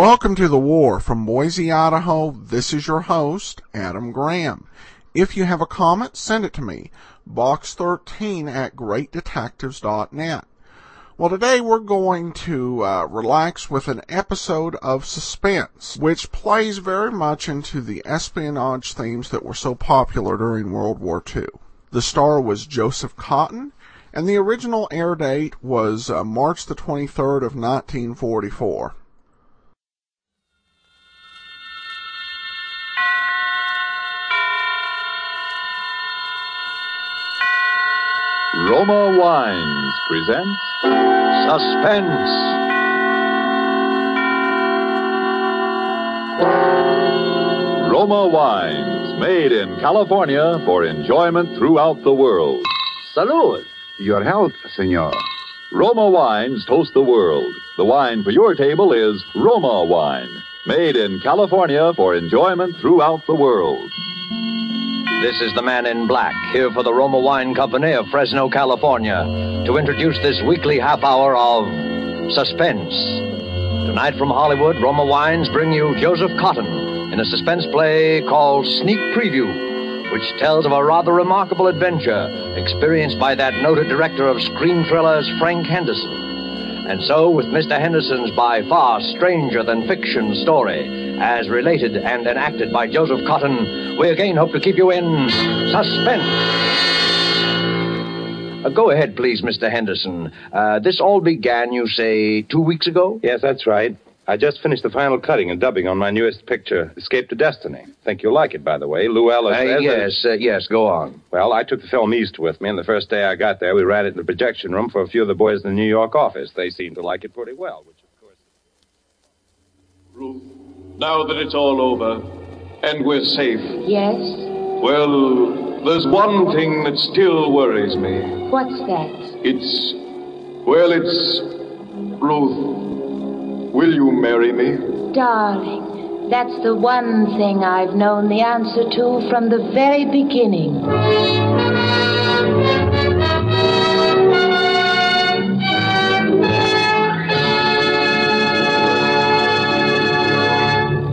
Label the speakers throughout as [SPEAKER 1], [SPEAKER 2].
[SPEAKER 1] Welcome to The War. From Boise, Idaho, this is your host, Adam Graham. If you have a comment, send it to me, box13@greatdetectives.net. Well, today we're going to relax with an episode of Suspense, which plays very much into the espionage themes that were so popular during World War II. The star was Joseph Cotten, and the original air date was March the 23rd of 1944.
[SPEAKER 2] Roma Wines presents Suspense. Roma Wines, made in California for enjoyment throughout the world.
[SPEAKER 3] Salud. Your health, senor.
[SPEAKER 2] Roma Wines toast the world. The wine for your table is Roma Wine, made in California for enjoyment throughout the world.
[SPEAKER 4] This is the man in black, here for the Roma Wine Company of Fresno, California, to introduce this weekly half hour of Suspense. Tonight from Hollywood, Roma Wines bring you Joseph Cotten in a suspense play called Sneak Preview, which tells of a rather remarkable adventure experienced by that noted director of screen thrillers, Frank Henderson. And so, with Mr. Henderson's by far stranger-than-fiction story, as related and enacted by Joseph Cotten, we again hope to keep you in suspense. Go ahead, please, Mr. Henderson. This all began, you say, 2 weeks ago?
[SPEAKER 5] Yes, that's right. I just finished the final cutting and dubbing on my newest picture, Escape to Destiny. Think you'll like it, by the way. Lou Ellis...
[SPEAKER 4] Yes, go on.
[SPEAKER 5] Well, I took the film east with me, and the first day I got there, we ran it in the projection room for a few of the boys in the New York office. They seemed to like it pretty well, which, of course...
[SPEAKER 6] Ruth, now that it's all over, and we're safe...
[SPEAKER 7] Yes?
[SPEAKER 6] Well, there's one thing that still worries me.
[SPEAKER 7] What's that?
[SPEAKER 6] It's... Ruth... Will you marry me?
[SPEAKER 7] Darling, that's the one thing I've known the answer to from the very beginning.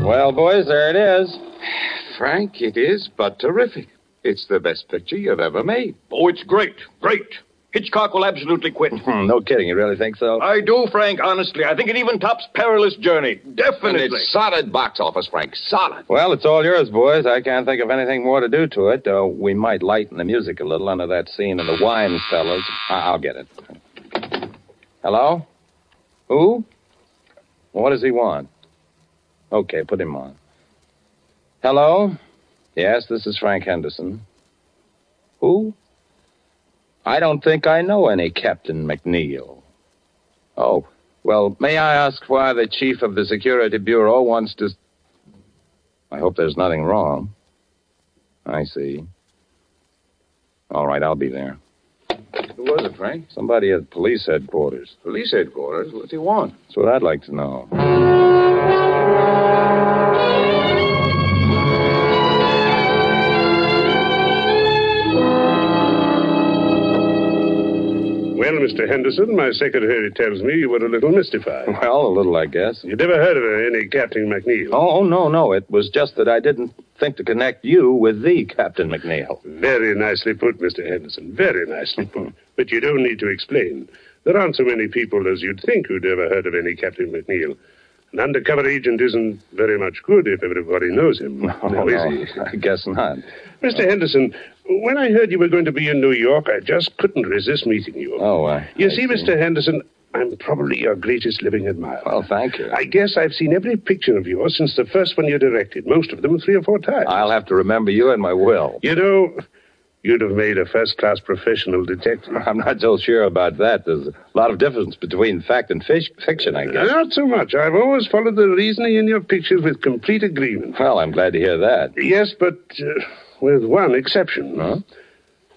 [SPEAKER 5] Well, boys, there it is.
[SPEAKER 3] Frank, it is but terrific. It's the best picture you've ever made.
[SPEAKER 6] Oh, it's great. Hitchcock will absolutely quit.
[SPEAKER 5] No kidding, you really think so?
[SPEAKER 6] I do, Frank, honestly. I think it even tops Perilous Journey. Definitely.
[SPEAKER 3] And it's solid box office, Frank. Solid.
[SPEAKER 5] Well, it's all yours, boys. I can't think of anything more to do to it. We might lighten the music a little under that scene of the wine cellars. I'll get it. Hello? Who? What does he want? Okay, put him on. Hello? Yes, this is Frank Henderson. Who? I don't think I know any Captain McNeil. Oh, well, may I ask why the chief of the Security Bureau wants to... I hope there's nothing wrong. I see. All right, I'll be there.
[SPEAKER 3] Who was it, Frank?
[SPEAKER 5] Somebody at police headquarters.
[SPEAKER 3] Police headquarters? What's he want?
[SPEAKER 5] That's what I'd like to know.
[SPEAKER 8] Well, Mr. Henderson, my secretary tells me you were a little mystified.
[SPEAKER 5] Well, a little, I guess.
[SPEAKER 8] You never heard of any Captain McNeil?
[SPEAKER 5] Oh, no. It was just that I didn't think to connect you with the Captain McNeil.
[SPEAKER 8] Very nicely put, Mr. Henderson. Very nicely put. But you don't need to explain. There aren't so many people as you'd think who'd ever heard of any Captain McNeil. An undercover agent isn't very much good if everybody knows him.
[SPEAKER 5] No,
[SPEAKER 8] is he?
[SPEAKER 5] I guess not.
[SPEAKER 8] Mr. Henderson, when I heard you were going to be in New York, I just couldn't resist meeting you. You see, Mr. Henderson, I'm probably your greatest living admirer.
[SPEAKER 5] Well, thank you.
[SPEAKER 8] I guess I've seen every picture of yours since the first one you directed, most of them 3 or 4 times.
[SPEAKER 5] I'll have to remember you in my will.
[SPEAKER 8] You know, you'd have made a first-class professional detective.
[SPEAKER 5] I'm not so sure about that. There's a lot of difference between fact and fiction, I guess.
[SPEAKER 8] Not so much. I've always followed the reasoning in your pictures with complete agreement.
[SPEAKER 5] Well, I'm glad to hear that.
[SPEAKER 8] Yes, but with one exception.
[SPEAKER 5] Huh?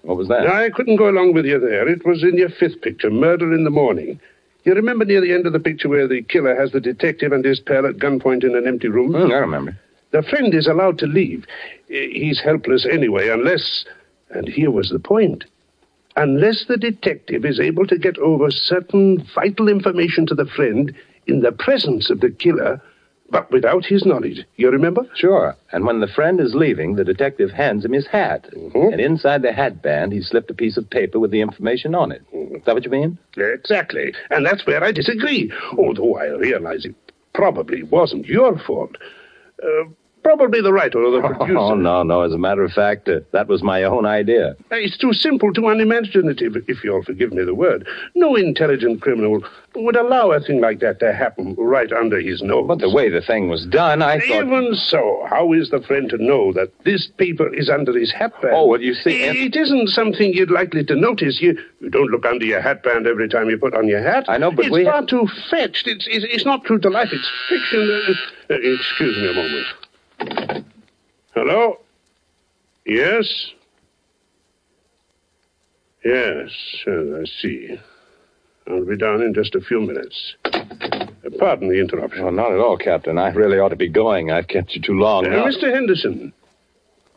[SPEAKER 5] What was that?
[SPEAKER 8] I couldn't go along with you there. It was in your 5th picture, Murder in the Morning. You remember near the end of the picture where the killer has the detective and his pal at gunpoint in an empty room?
[SPEAKER 5] I remember.
[SPEAKER 8] The friend is allowed to leave. He's helpless anyway, unless... And here was the point. Unless the detective is able to get over certain vital information to the friend in the presence of the killer, but without his knowledge. You remember?
[SPEAKER 5] Sure. And when the friend is leaving, the detective hands him his hat.
[SPEAKER 8] Mhm.
[SPEAKER 5] And inside the hat band, he slipped a piece of paper with the information on it. Is that what you mean?
[SPEAKER 8] Exactly. And that's where I disagree, although I realize it probably wasn't your fault. Probably the writer or the producer.
[SPEAKER 5] Oh, no. As a matter of fact, that was my own idea.
[SPEAKER 8] It's too simple, too unimaginative, if you'll forgive me the word. No intelligent criminal would allow a thing like that to happen right under his nose.
[SPEAKER 5] But the way the thing was done, I thought...
[SPEAKER 8] Even so, how is the friend to know that this paper is under his hatband?
[SPEAKER 5] Oh, well, you see...
[SPEAKER 8] It isn't something you'd likely to notice. You don't look under your hatband every time you put on your hat.
[SPEAKER 5] I know, but
[SPEAKER 8] it's far too fetched. It's not true to life. It's fiction. Excuse me a moment. Hello? Yes? Yes, I see. I'll be down in just a few minutes. Pardon the interruption.
[SPEAKER 5] Oh, not at all, Captain. I really ought to be going. I've kept you too long now.
[SPEAKER 8] Mr. Henderson,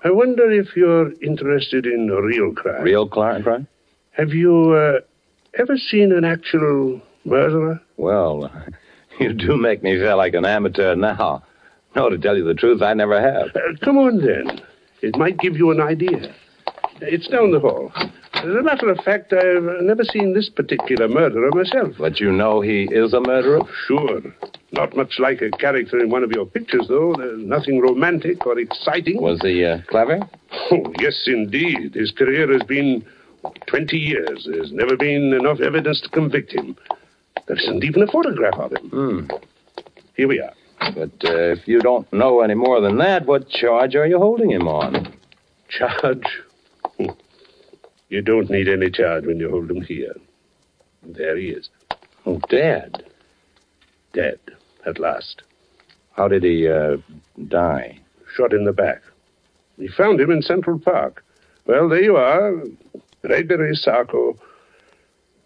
[SPEAKER 8] I wonder if you're interested in real crime.
[SPEAKER 5] Real crime?
[SPEAKER 8] Have you ever seen an actual murderer?
[SPEAKER 5] Well, you do make me feel like an amateur now. No, to tell you the truth, I never have.
[SPEAKER 8] Come on, then. It might give you an idea. It's down the hall. As a matter of fact, I've never seen this particular murderer myself.
[SPEAKER 5] But you know he is a murderer?
[SPEAKER 8] Sure. Not much like a character in one of your pictures, though. There's nothing romantic or exciting.
[SPEAKER 5] Was he clever?
[SPEAKER 8] Oh, yes, indeed. His career has been 20 years. There's never been enough evidence to convict him. There isn't even a photograph of him. Here we are.
[SPEAKER 5] But if you don't know any more than that, what charge are you holding him on?
[SPEAKER 8] Charge? You don't need any charge when you hold him here. There he is.
[SPEAKER 5] Oh, dead.
[SPEAKER 8] Dead, at last.
[SPEAKER 5] How did he die?
[SPEAKER 8] Shot in the back. We found him in Central Park. Well, there you are. Gregory Sarko.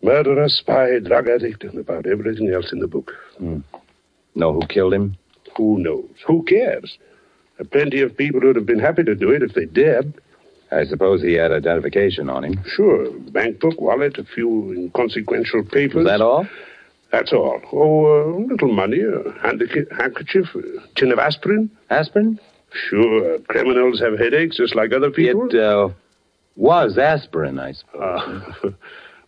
[SPEAKER 8] Murderer, spy, drug addict, and about everything else in the book.
[SPEAKER 5] Know who killed him?
[SPEAKER 8] Who knows? Who cares? There are plenty of people who'd have been happy to do it if they dared.
[SPEAKER 5] I suppose he had identification on him.
[SPEAKER 8] Sure. Bank book, wallet, a few inconsequential papers.
[SPEAKER 5] Is that all?
[SPEAKER 8] That's all. Oh, a little money, a handkerchief, a tin of aspirin.
[SPEAKER 5] Aspirin?
[SPEAKER 8] Sure. Criminals have headaches just like other people.
[SPEAKER 5] It was aspirin, I suppose.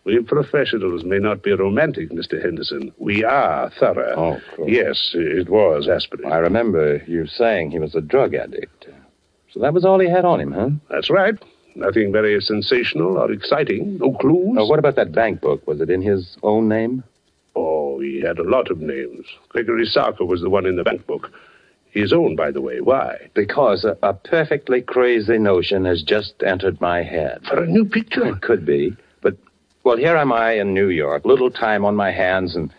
[SPEAKER 8] We professionals may not be romantic, Mr. Henderson. We are thorough.
[SPEAKER 5] Oh, cool.
[SPEAKER 8] Yes, it was aspirin.
[SPEAKER 5] I remember you saying he was a drug addict. So that was all he had on him, huh?
[SPEAKER 8] That's right. Nothing very sensational or exciting. No clues.
[SPEAKER 5] What about that bank book? Was it in his own name?
[SPEAKER 8] Oh, he had a lot of names. Gregory Sarko was the one in the bank book. His own, by the way. Why?
[SPEAKER 5] Because a perfectly crazy notion has just entered my head.
[SPEAKER 8] For a new picture?
[SPEAKER 5] It could be. But, well, here am I in New York. Little time on my hands, and,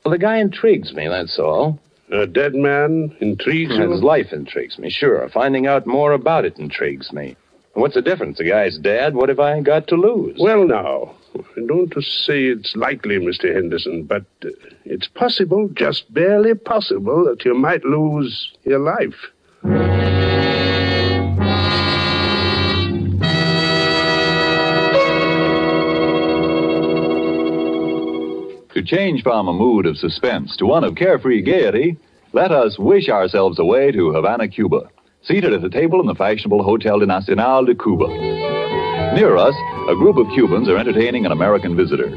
[SPEAKER 5] well, the guy intrigues me, that's all.
[SPEAKER 8] A dead man intrigues you?
[SPEAKER 5] His life intrigues me, sure. Finding out more about it intrigues me. What's the difference? The guy's dead. What have I got to lose?
[SPEAKER 8] Well, now, I don't to say it's likely, Mr. Henderson, but it's possible, just barely possible, that you might lose your life.
[SPEAKER 2] To change from a mood of suspense to one of carefree gaiety, let us wish ourselves away to Havana, Cuba, seated at a table in the fashionable Hotel Nacional de Cuba. Near us, a group of Cubans are entertaining an American visitor.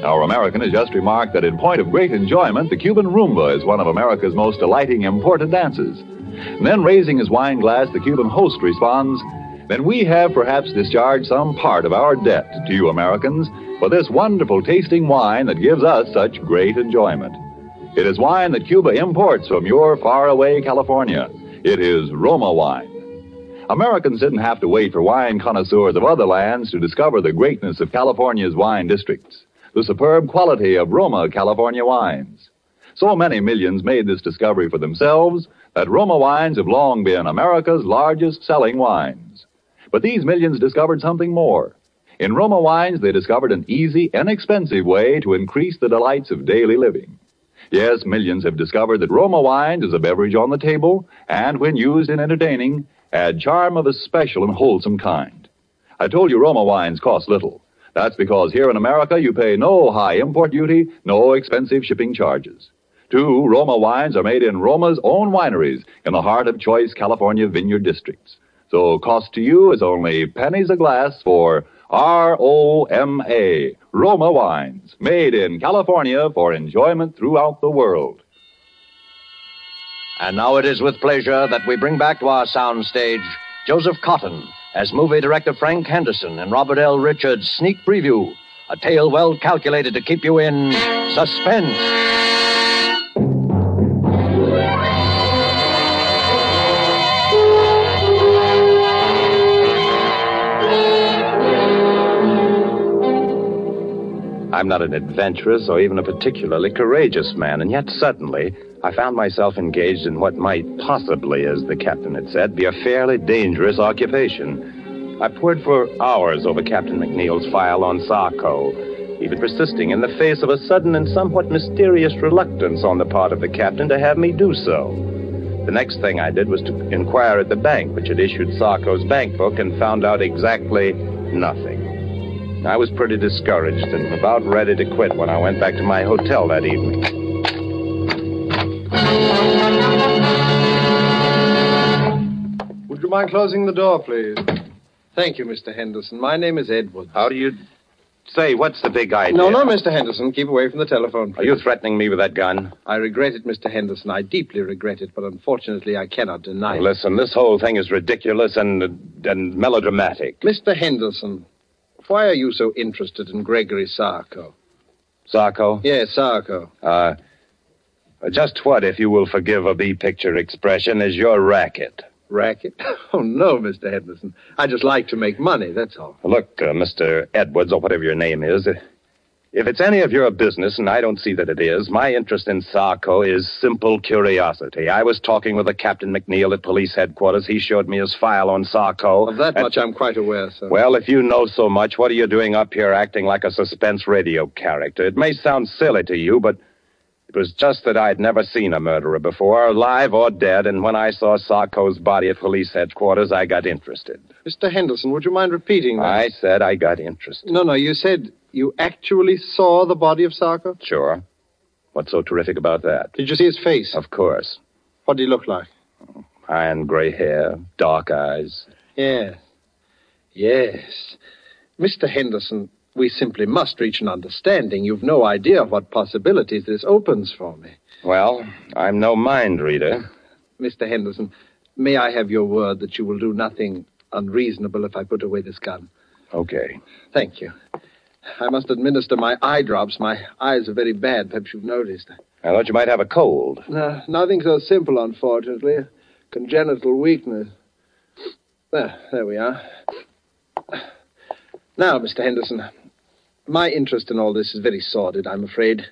[SPEAKER 2] Our American has just remarked that in point of great enjoyment, the Cuban rumba is one of America's most delighting imported dances. And then, raising his wine glass, the Cuban host responds, "Then we have perhaps discharged some part of our debt to you Americans for this wonderful tasting wine that gives us such great enjoyment. It is wine that Cuba imports from your faraway California. It is Roma wine." Americans didn't have to wait for wine connoisseurs of other lands to discover the greatness of California's wine districts, the superb quality of Roma California wines. So many millions made this discovery for themselves that Roma wines have long been America's largest selling wines. But these millions discovered something more. In Roma wines, they discovered an easy, inexpensive way to increase the delights of daily living. Yes, millions have discovered that Roma wines is a beverage on the table, and when used in entertaining, add charm of a special and wholesome kind. I told you Roma wines cost little. That's because here in America you pay no high import duty, no expensive shipping charges. Two Roma wines are made in Roma's own wineries in the heart of choice California vineyard districts. So cost to you is only pennies a glass for ROMA, Roma wines, made in California for enjoyment throughout the world.
[SPEAKER 4] And now it is with pleasure that we bring back to our soundstage Joseph Cotton as movie director Frank Henderson and Robert L. Richards' sneak preview, a tale well calculated to keep you in suspense.
[SPEAKER 5] I'm not an adventurous or even a particularly courageous man, and yet suddenly I found myself engaged in what might possibly, as the captain had said, be a fairly dangerous occupation. I pored for hours over Captain McNeil's file on Sarko, even persisting in the face of a sudden and somewhat mysterious reluctance on the part of the captain to have me do so. The next thing I did was to inquire at the bank, which had issued Sarko's bank book, and found out exactly nothing. I was pretty discouraged and about ready to quit when I went back to my hotel that evening.
[SPEAKER 9] Would you mind closing the door, please? Thank you, Mr. Henderson. My name is Edwards.
[SPEAKER 5] How do you say? What's the big idea?
[SPEAKER 9] No, Mr. Henderson. Keep away from the telephone, please.
[SPEAKER 5] Are you threatening me with that gun?
[SPEAKER 9] I regret it, Mr. Henderson. I deeply regret it, but unfortunately I cannot deny it.
[SPEAKER 5] Listen, this whole thing is ridiculous and melodramatic.
[SPEAKER 9] Mr. Henderson, why are you so interested in Gregory Sarko?
[SPEAKER 5] Sarko?
[SPEAKER 9] Yes, Sarko.
[SPEAKER 5] Just what, if you will forgive a B-picture expression, is your racket?
[SPEAKER 9] Racket? Oh, no, Mr. Henderson. I just like to make money, that's all.
[SPEAKER 5] Look, Mr. Edwards, or whatever your name is, if it's any of your business, and I don't see that it is, my interest in Sarko is simple curiosity. I was talking with a Captain McNeil at police headquarters. He showed me his file on Sarko.
[SPEAKER 9] Of that much I'm quite aware, sir.
[SPEAKER 5] Well, if you know so much, what are you doing up here acting like a suspense radio character? It may sound silly to you, but it was just that I'd never seen a murderer before, alive or dead, and when I saw Sarko's body at police headquarters, I got interested.
[SPEAKER 9] Mr. Henderson, would you mind repeating that?
[SPEAKER 5] I said I got interested.
[SPEAKER 9] No, you said you actually saw the body of Sarko?
[SPEAKER 5] Sure. What's so terrific about that?
[SPEAKER 9] Did you see his face?
[SPEAKER 5] Of course.
[SPEAKER 9] What did he look like?
[SPEAKER 5] Iron gray hair, dark eyes.
[SPEAKER 9] Yes. Mr. Henderson, we simply must reach an understanding. You've no idea what possibilities this opens for me.
[SPEAKER 5] Well, I'm no mind reader.
[SPEAKER 9] Mr. Henderson, may I have your word that you will do nothing unreasonable if I put away this gun?
[SPEAKER 5] Okay.
[SPEAKER 9] Thank you. I must administer my eye drops. My eyes are very bad. Perhaps you've noticed.
[SPEAKER 5] I thought you might have a cold.
[SPEAKER 9] No, nothing so simple, unfortunately. Congenital weakness. There we are. Now, Mr. Henderson, my interest in all this is very sordid, I'm afraid.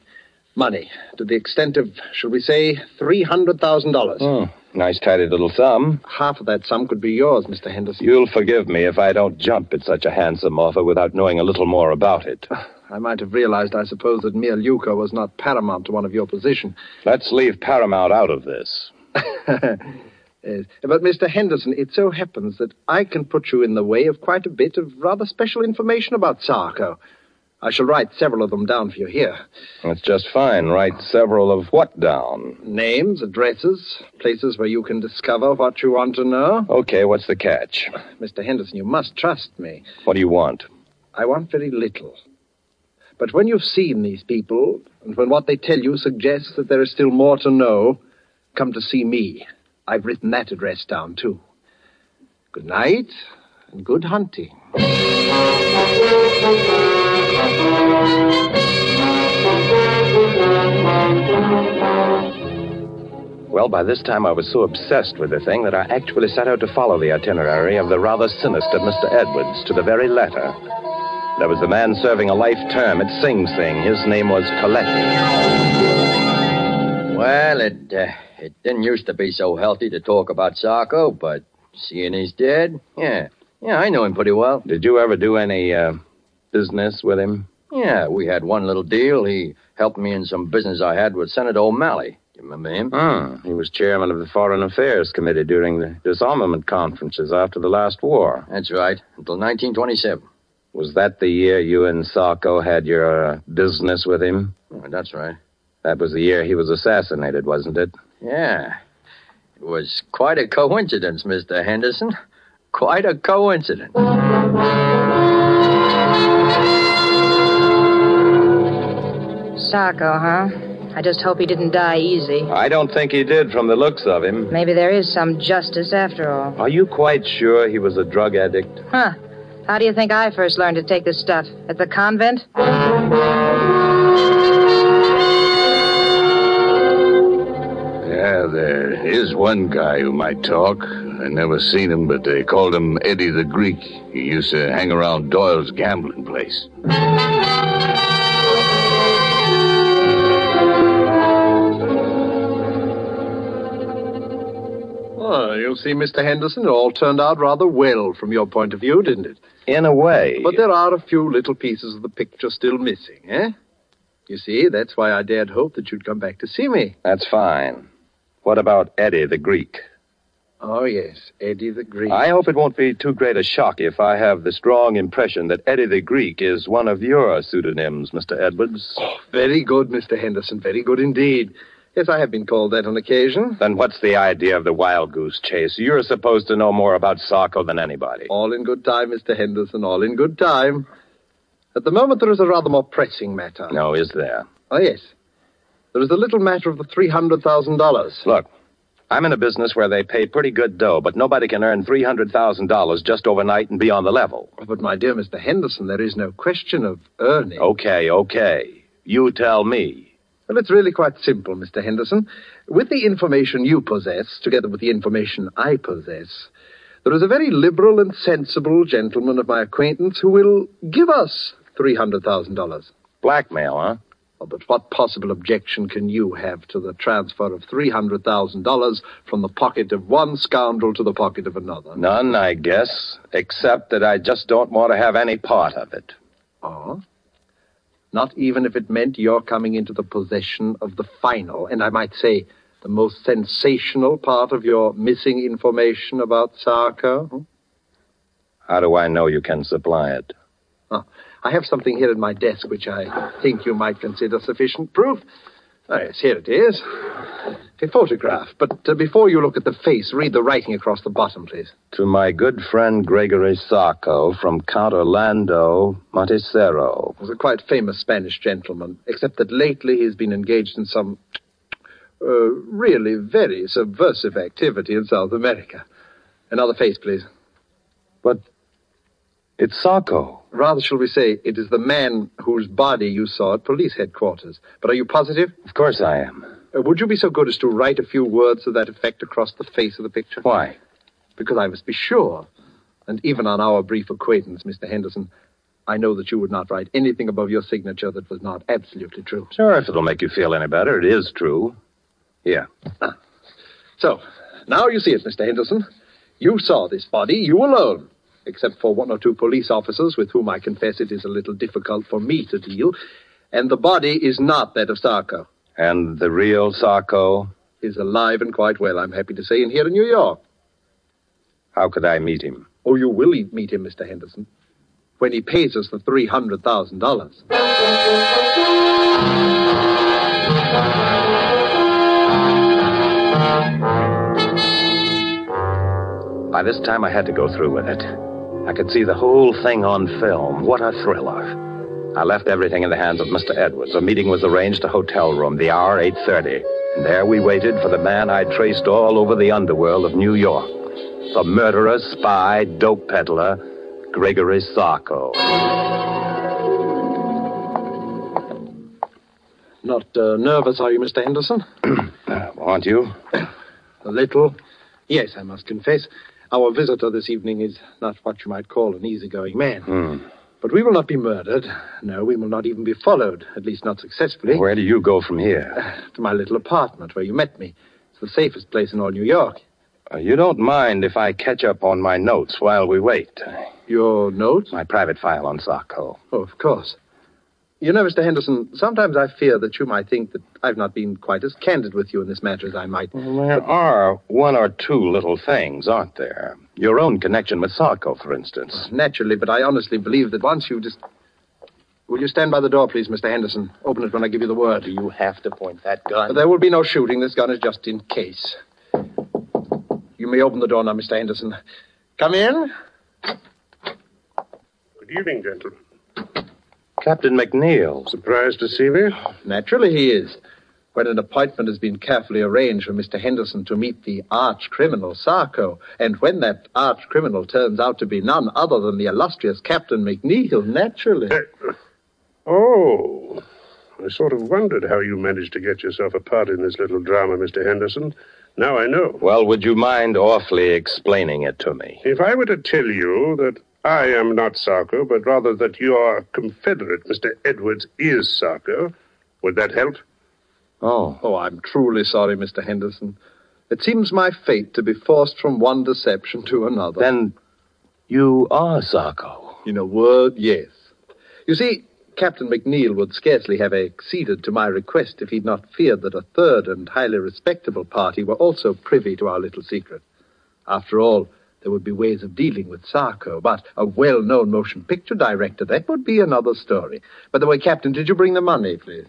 [SPEAKER 9] Money, to the extent of, shall we say, $300,000.
[SPEAKER 5] Oh, nice tidy little sum.
[SPEAKER 9] Half of that sum could be yours, Mr. Henderson.
[SPEAKER 5] You'll forgive me if I don't jump at such a handsome offer without knowing a little more about it.
[SPEAKER 9] I might have realized, I suppose, that mere lucre was not paramount to one of your position.
[SPEAKER 5] Let's leave paramount out of this.
[SPEAKER 9] Yes. But, Mr. Henderson, it so happens that I can put you in the way of quite a bit of rather special information about Sarko. I shall write several of them down for you here.
[SPEAKER 5] That's just fine. Write several of what down?
[SPEAKER 9] Names, addresses, places where you can discover what you want to know.
[SPEAKER 5] Okay, what's the catch?
[SPEAKER 9] Mr. Henderson, you must trust me.
[SPEAKER 5] What do you want?
[SPEAKER 9] I want very little. But when you've seen these people, and when what they tell you suggests that there is still more to know, come to see me. I've written that address down, too. Good night, and good hunting.
[SPEAKER 5] Well, by this time I was so obsessed with the thing that I actually set out to follow the itinerary of the rather sinister Mr. Edwards to the very letter. There was a man serving a life term at Sing Sing. His name was Coletti.
[SPEAKER 10] Well, it didn't used to be so healthy to talk about Sarko, but seeing he's dead, yeah, I know him pretty well.
[SPEAKER 5] Did you ever do any business with him?
[SPEAKER 10] Yeah, we had one little deal. He helped me in some business I had with Senator O'Malley. Do you remember him?
[SPEAKER 5] He was chairman of the Foreign Affairs Committee during the disarmament conferences after the last war.
[SPEAKER 10] That's right, until 1927.
[SPEAKER 5] Was that the year you and Sarko had your business with him?
[SPEAKER 10] Oh, that's right.
[SPEAKER 5] That was the year he was assassinated, wasn't it?
[SPEAKER 10] Yeah. It was quite a coincidence, Mr. Henderson. Quite a coincidence.
[SPEAKER 11] Sarko, huh? I just hope he didn't die easy.
[SPEAKER 5] I don't think he did from the looks of him.
[SPEAKER 11] Maybe there is some justice after all.
[SPEAKER 5] Are you quite sure he was a drug addict?
[SPEAKER 11] Huh. How do you think I first learned to take this stuff? At the convent?
[SPEAKER 12] Yeah, there is one guy who might talk. I never seen him, but they called him Eddie the Greek. He used to hang around Doyle's gambling place.
[SPEAKER 9] Oh, you see, Mr. Henderson, it all turned out rather well from your point of view, didn't it?
[SPEAKER 5] In a way.
[SPEAKER 9] But there are a few little pieces of the picture still missing, eh? You see, that's why I dared hope that you'd come back to see me.
[SPEAKER 5] That's fine. What about Eddie the Greek?
[SPEAKER 9] Oh, yes, Eddie the Greek.
[SPEAKER 5] I hope it won't be too great a shock if I have the strong impression that Eddie the Greek is one of your pseudonyms, Mr. Edwards.
[SPEAKER 9] Oh, very good, Mr. Henderson, very good indeed. Yes, I have been called that on occasion.
[SPEAKER 5] Then what's the idea of the wild goose chase? You're supposed to know more about Sarko than anybody.
[SPEAKER 9] All in good time, Mr. Henderson, all in good time. At the moment, there is a rather more pressing matter.
[SPEAKER 5] No, is there?
[SPEAKER 9] Oh, yes. There is the little matter of the $300,000.
[SPEAKER 5] Look, I'm in a business where they pay pretty good dough, but nobody can earn $300,000 just overnight and be on the level.
[SPEAKER 9] But, my dear Mr. Henderson, there is no question of earning.
[SPEAKER 5] Okay. You tell me.
[SPEAKER 9] Well, it's really quite simple, Mr. Henderson. With the information you possess, together with the information I possess, there is a very liberal and sensible gentleman of my acquaintance who will give us $300,000.
[SPEAKER 5] Blackmail, huh?
[SPEAKER 9] Oh, but what possible objection can you have to the transfer of $300,000 from the pocket of one scoundrel to the pocket of another?
[SPEAKER 5] None, I guess, except that I just don't want to have any part of it.
[SPEAKER 9] Oh? Not even if it meant your coming into the possession of the final, and I might say the most sensational part of your missing information about Sarko?
[SPEAKER 5] How do I know you can supply it?
[SPEAKER 9] Oh, I have something here at my desk which I think you might consider sufficient proof. Oh, yes, here it is. A photograph. But before you look at the face, read the writing across the bottom, please.
[SPEAKER 5] To my good friend Gregory Sarko from Count Orlando Montecero.
[SPEAKER 9] He's a quite famous Spanish gentleman, except that lately he's been engaged in some really very subversive activity in South America. Another face, please.
[SPEAKER 5] But it's Sarko.
[SPEAKER 9] Rather, shall we say, it is the man whose body you saw at police headquarters. But are you positive?
[SPEAKER 5] Of course I am.
[SPEAKER 9] Would you be so good as to write a few words to that effect across the face of the picture?
[SPEAKER 5] Why?
[SPEAKER 9] Because I must be sure. And even on our brief acquaintance, Mr. Henderson, I know that you would not write anything above your signature that was not absolutely true.
[SPEAKER 5] Sure, if it'll make you feel any better, it is true. Here.
[SPEAKER 9] So, now you see it, Mr. Henderson. You saw this body, you alone. Except for one or two police officers with whom I confess it is a little difficult for me to deal. And the body is not that of Sarko.
[SPEAKER 5] And the real Sarko?
[SPEAKER 9] Is alive and quite well, I'm happy to say, and here in New York.
[SPEAKER 5] How could I meet him?
[SPEAKER 9] Oh, you will meet him, Mr. Henderson, when he pays us the $300,000.
[SPEAKER 5] By this time, I had to go through with it. I could see the whole thing on film. What a thriller. I left everything in the hands of Mr. Edwards. A meeting was arranged, a hotel room, the hour 8:30. And there we waited for the man I traced all over the underworld of New York. The murderer, spy, dope peddler, Gregory Sarko.
[SPEAKER 9] Not nervous, are you, Mr. Henderson?
[SPEAKER 5] Aren't you?
[SPEAKER 9] A little. Yes, I must confess. Our visitor this evening is not what you might call an easygoing man. But we will not be murdered. No, we will not even be followed, at least not successfully.
[SPEAKER 5] Where do you go from here?
[SPEAKER 9] To my little apartment where you met me. It's the safest place in all New York.
[SPEAKER 5] You don't mind if I catch up on my notes while we wait?
[SPEAKER 9] Your notes?
[SPEAKER 5] My private file on Sarko.
[SPEAKER 9] Oh, of course. You know, Mr. Henderson, sometimes I fear that you might think that I've not been quite as candid with you in this matter as I might.
[SPEAKER 5] Well, there are one or two little things, aren't there? Your own connection with Sarko, for instance.
[SPEAKER 9] Naturally, but I honestly believe that once you just... Will you stand by the door, please, Mr. Henderson? Open it when I give you the word.
[SPEAKER 5] Do you have to point that gun?
[SPEAKER 9] But there will be no shooting. This gun is just in case. You may open the door now, Mr. Henderson. Come in.
[SPEAKER 8] Good evening, gentlemen.
[SPEAKER 5] Captain McNeil.
[SPEAKER 8] Surprised to see me?
[SPEAKER 9] Naturally he is. When an appointment has been carefully arranged for Mr. Henderson to meet the arch-criminal Sarko, and when that arch-criminal turns out to be none other than the illustrious Captain McNeil, naturally.
[SPEAKER 8] Oh, I sort of wondered how you managed to get yourself a part in this little drama, Mr. Henderson. Now I know.
[SPEAKER 5] Well, would you mind awfully explaining it to me?
[SPEAKER 8] If I were to tell you that I am not Sarko, but rather that your confederate, Mr. Edwards, is Sarko, would that help?
[SPEAKER 9] Oh, I'm truly sorry, Mr. Henderson. It seems my fate to be forced from one deception to another.
[SPEAKER 5] Then you are Sarko.
[SPEAKER 9] In a word, yes. You see, Captain McNeil would scarcely have acceded to my request if he'd not feared that a third and highly respectable party were also privy to our little secret. After all, there would be ways of dealing with Sarko, but a well-known motion picture director, that would be another story. By the way, Captain, did you bring the money, please?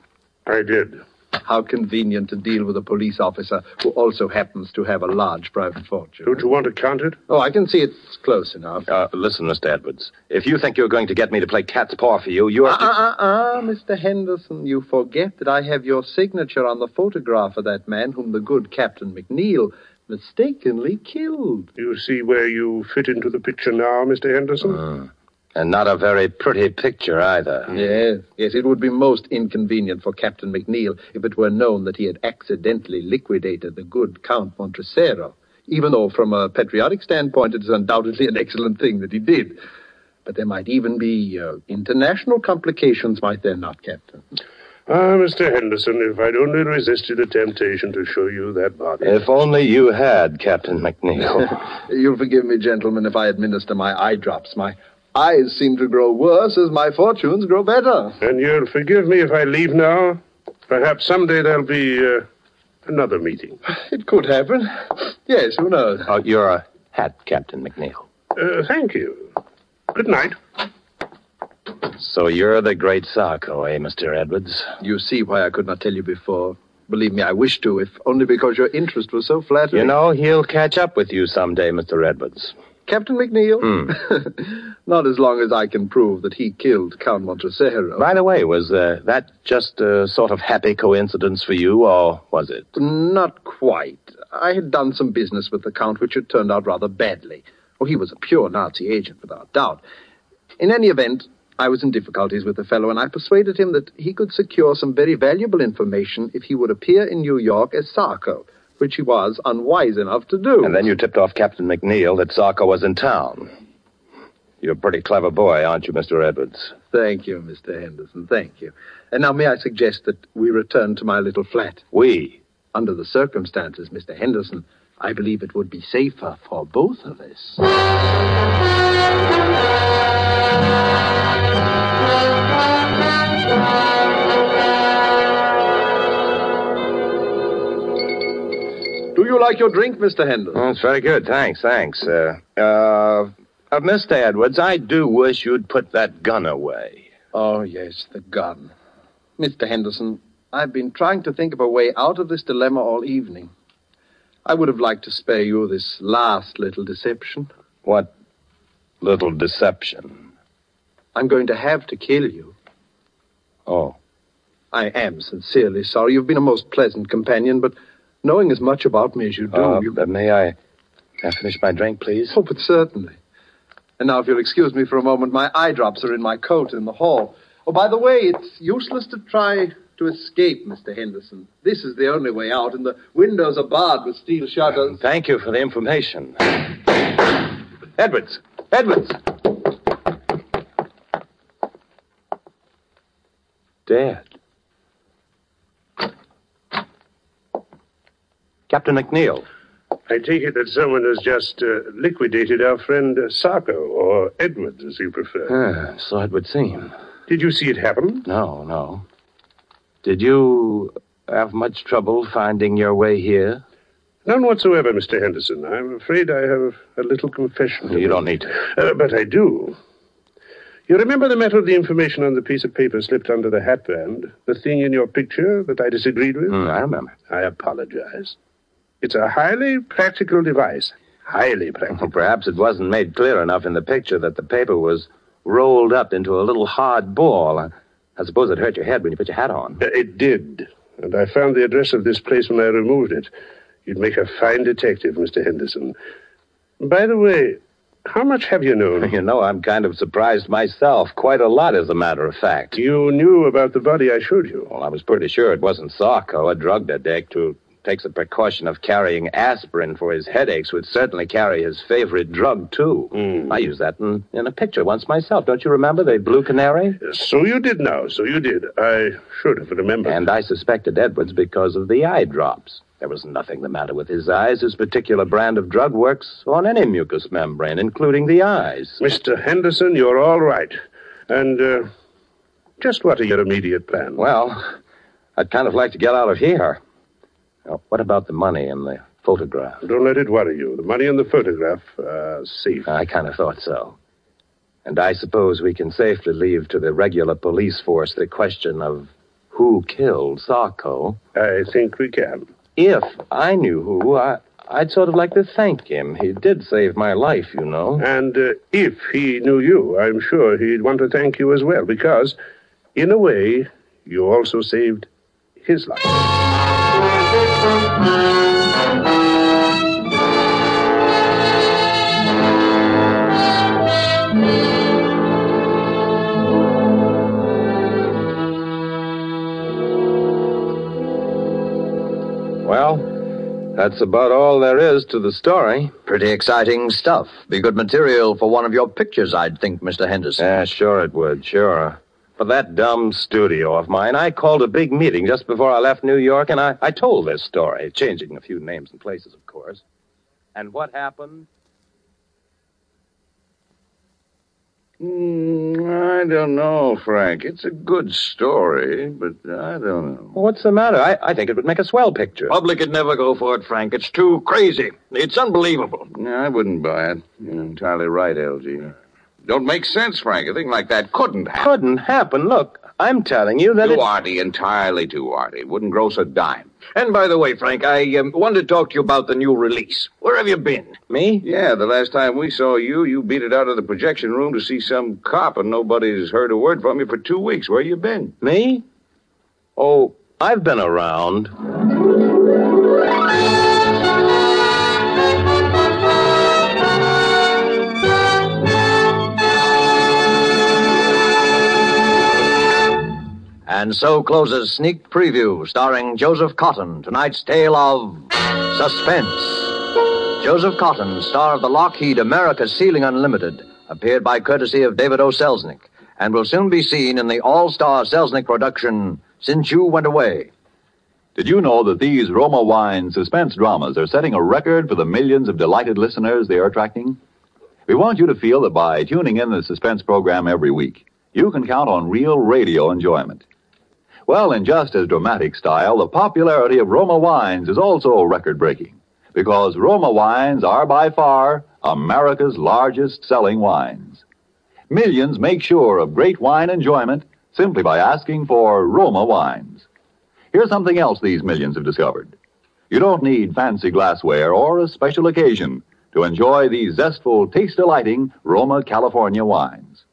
[SPEAKER 8] I did.
[SPEAKER 9] How convenient to deal with a police officer who also happens to have a large private fortune.
[SPEAKER 8] Don't you want to count it?
[SPEAKER 9] Oh, I can see it's close enough.
[SPEAKER 5] Listen, Mr. Edwards, if you think you're going to get me to play cat's paw for you, you're...
[SPEAKER 9] Mr. Henderson, you forget that I have your signature on the photograph of that man whom the good Captain McNeil mistakenly killed.
[SPEAKER 8] You see where you fit into the picture now, Mr. Henderson?
[SPEAKER 5] And not a very pretty picture either.
[SPEAKER 9] Yes, it would be most inconvenient for Captain McNeil if it were known that he had accidentally liquidated the good Count Montresero, even though from a patriotic standpoint it is undoubtedly an excellent thing that he did. But there might even be international complications, might there not, Captain?
[SPEAKER 8] Mr. Henderson, if I'd only resisted the temptation to show you that body.
[SPEAKER 5] If only you had, Captain McNeil.
[SPEAKER 9] You'll forgive me, gentlemen, if I administer my eye drops. My eyes seem to grow worse as my fortunes grow better.
[SPEAKER 8] And you'll forgive me if I leave now? Perhaps someday there'll be another meeting.
[SPEAKER 9] It could happen. Yes, who knows?
[SPEAKER 5] Your hat, Captain McNeil.
[SPEAKER 8] Thank you. Good night.
[SPEAKER 5] So you're the great Sarko, eh, Mr. Edwards?
[SPEAKER 9] You see why I could not tell you before. Believe me, I wish to, if only because your interest was so flattering.
[SPEAKER 5] You know, he'll catch up with you someday, Mr. Edwards.
[SPEAKER 9] Captain McNeil? Not as long as I can prove that he killed Count Montresero.
[SPEAKER 5] By the way, was that just a sort of happy coincidence for you, or was it?
[SPEAKER 9] Not quite. I had done some business with the Count which had turned out rather badly. Oh, he was a pure Nazi agent, without doubt. In any event, I was in difficulties with the fellow, and I persuaded him that he could secure some very valuable information if he would appear in New York as Sarko, which he was unwise enough to do.
[SPEAKER 5] And then you tipped off Captain McNeil that Sarko was in town. You're a pretty clever boy, aren't you, Mr. Edwards?
[SPEAKER 9] Thank you, Mr. Henderson, thank you. And now may I suggest that we return to my little flat?
[SPEAKER 5] We?
[SPEAKER 9] Under the circumstances, Mr. Henderson, I believe it would be safer for both of us. Do you like your drink, Mr. Henderson?
[SPEAKER 5] Oh, it's very good, thanks. Mr. Edwards, I do wish you'd put that gun away.
[SPEAKER 9] Oh, yes, the gun. Mr. Henderson, I've been trying to think of a way out of this dilemma all evening. I would have liked to spare you this last little deception.
[SPEAKER 5] What little deception?
[SPEAKER 9] I'm going to have to kill you.
[SPEAKER 5] Oh.
[SPEAKER 9] I am sincerely sorry. You've been a most pleasant companion, but knowing as much about me as you do...
[SPEAKER 5] May I finish my drink, please?
[SPEAKER 9] Oh, but certainly. And now, if you'll excuse me for a moment, my eye drops are in my coat in the hall. Oh, by the way, it's useless to try to escape, Mr. Henderson. This is the only way out, and the windows are barred with steel shutters.
[SPEAKER 5] Thank you for the information. Edwards! Edwards! Dead. Captain McNeil.
[SPEAKER 8] I take it that someone has just liquidated our friend Sarko, or Edwards, as you prefer.
[SPEAKER 5] So it would seem.
[SPEAKER 8] Did you see it happen?
[SPEAKER 5] No. Did you have much trouble finding your way here?
[SPEAKER 8] None whatsoever, Mr. Henderson. I'm afraid I have a little confession.
[SPEAKER 5] You don't need to.
[SPEAKER 8] But I do. You remember the matter of the information on the piece of paper slipped under the hatband? The thing in your picture that I disagreed with?
[SPEAKER 5] I remember.
[SPEAKER 8] I apologize. It's a highly practical device. Highly practical.
[SPEAKER 5] Well, perhaps it wasn't made clear enough in the picture that the paper was rolled up into a little hard ball. I suppose it hurt your head when you put your hat on.
[SPEAKER 8] It did. And I found the address of this place when I removed it. You'd make a fine detective, Mr. Henderson. By the way, how much have you known?
[SPEAKER 5] You know, I'm kind of surprised myself. Quite a lot, as a matter of fact.
[SPEAKER 8] You knew about the body I showed you?
[SPEAKER 5] Well, I was pretty sure it wasn't Sarko, a drug addict who takes the precaution of carrying aspirin for his headaches, would certainly carry his favorite drug, too. I used that in a picture once myself. Don't you remember the blue canary?
[SPEAKER 8] So you did now, so you did. I should have remembered.
[SPEAKER 5] And I suspected Edwards because of the eye drops. There was nothing the matter with his eyes. His particular brand of drug works on any mucous membrane, including the eyes.
[SPEAKER 8] Mr. Henderson, you're all right. And, just what are your immediate plans?
[SPEAKER 5] Well, I'd kind of like to get out of here. Now, what about the money and the photograph?
[SPEAKER 8] Don't let it worry you. The money and the photograph are safe.
[SPEAKER 5] I kind of thought so. And I suppose we can safely leave to the regular police force the question of who killed Sarko.
[SPEAKER 8] I think we can.
[SPEAKER 5] If I knew who, I'd sort of like to thank him. He did save my life, you know.
[SPEAKER 8] And if he knew you, I'm sure he'd want to thank you as well, because, in a way, you also saved his life.
[SPEAKER 5] Well, that's about all there is to the story.
[SPEAKER 4] Pretty exciting stuff. Be good material for one of your pictures, I'd think, Mr. Henderson.
[SPEAKER 5] Yeah, sure it would, sure. For that dumb studio of mine, I called a big meeting just before I left New York, and I told this story, changing a few names and places, of course. And what happened?
[SPEAKER 12] I don't know, Frank. It's a good story, but I don't know.
[SPEAKER 5] What's the matter? I think it would make a swell picture.
[SPEAKER 13] Public would never go for it, Frank. It's too crazy. It's unbelievable.
[SPEAKER 12] No, I wouldn't buy it. You're entirely right, LG. Don't make sense, Frank. A thing like that couldn't happen.
[SPEAKER 5] Couldn't happen? Look, I'm telling you that
[SPEAKER 12] Too arty, entirely too arty. Wouldn't gross a dime.
[SPEAKER 13] And by the way, Frank, I wanted to talk to you about the new release. Where have you been?
[SPEAKER 5] Me?
[SPEAKER 12] Yeah, the last time we saw you, you beat it out of the projection room to see some cop, and nobody's heard a word from you for 2 weeks. Where you been?
[SPEAKER 5] Me? Oh, I've been around.
[SPEAKER 4] And so closes Sneak Preview, starring Joseph Cotton, tonight's tale of Suspense. Joseph Cotton, star of the Lockheed America Ceiling Unlimited, appeared by courtesy of David O. Selznick, and will soon be seen in the all-star Selznick production, Since You Went Away.
[SPEAKER 2] Did you know that these Roma Wine suspense dramas are setting a record for the millions of delighted listeners they are attracting? We want you to feel that by tuning in the suspense program every week, you can count on real radio enjoyment. Well, in just as dramatic style, the popularity of Roma wines is also record-breaking, because Roma wines are by far America's largest selling wines. Millions make sure of great wine enjoyment simply by asking for Roma wines. Here's something else these millions have discovered. You don't need fancy glassware or a special occasion to enjoy these zestful, taste-delighting Roma California wines.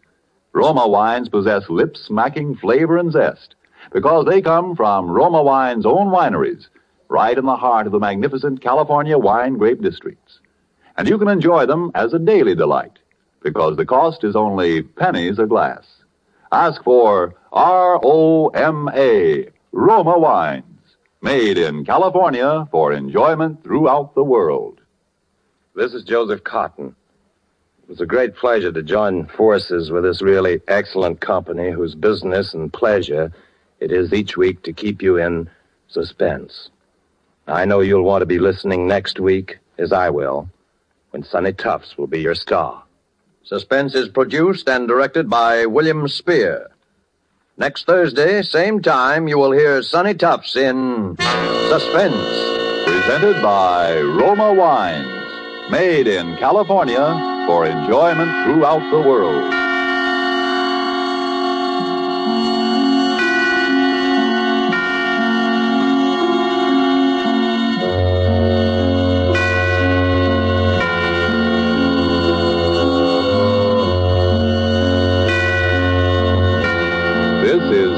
[SPEAKER 2] Roma wines possess lip-smacking flavor and zest because they come from Roma Wine's own wineries, right in the heart of the magnificent California wine grape districts. And you can enjoy them as a daily delight, because the cost is only pennies a glass. Ask for R-O-M-A, Roma Wines, made in California for enjoyment throughout the world.
[SPEAKER 5] This is Joseph Cotton. It's a great pleasure to join forces with this really excellent company whose business and pleasure it is each week to keep you in suspense. I know you'll want to be listening next week, as I will, when Sonny Tufts will be your star.
[SPEAKER 4] Suspense is produced and directed by William Spear. Next Thursday, same time, you will hear Sonny Tufts in Suspense.
[SPEAKER 2] Presented by Roma Wines, made in California for enjoyment throughout the world.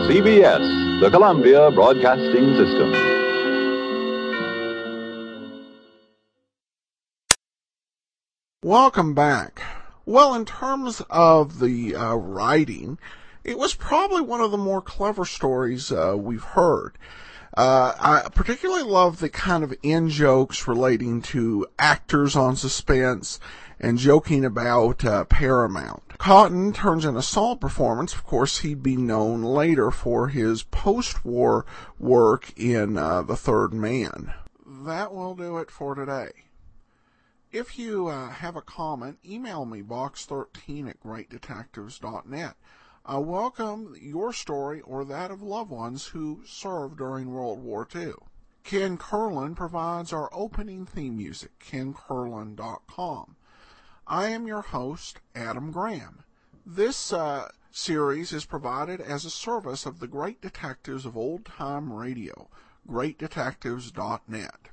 [SPEAKER 2] CBS, the Columbia Broadcasting System.
[SPEAKER 1] Welcome back. Well, in terms of the writing, it was probably one of the more clever stories we've heard. I particularly love the kind of in-jokes relating to actors on Suspense and joking about Paramount. Cotton turns in a solid performance. Of course, he'd be known later for his post-war work in The Third Man. That will do it for today. If you have a comment, email me, box13@greatdetectives.net. I welcome your story or that of loved ones who served during World War II. Ken Curlin provides our opening theme music, kencurlin.com. I am your host, Adam Graham. This series is provided as a service of the Great Detectives of Old Time Radio, greatdetectives.net.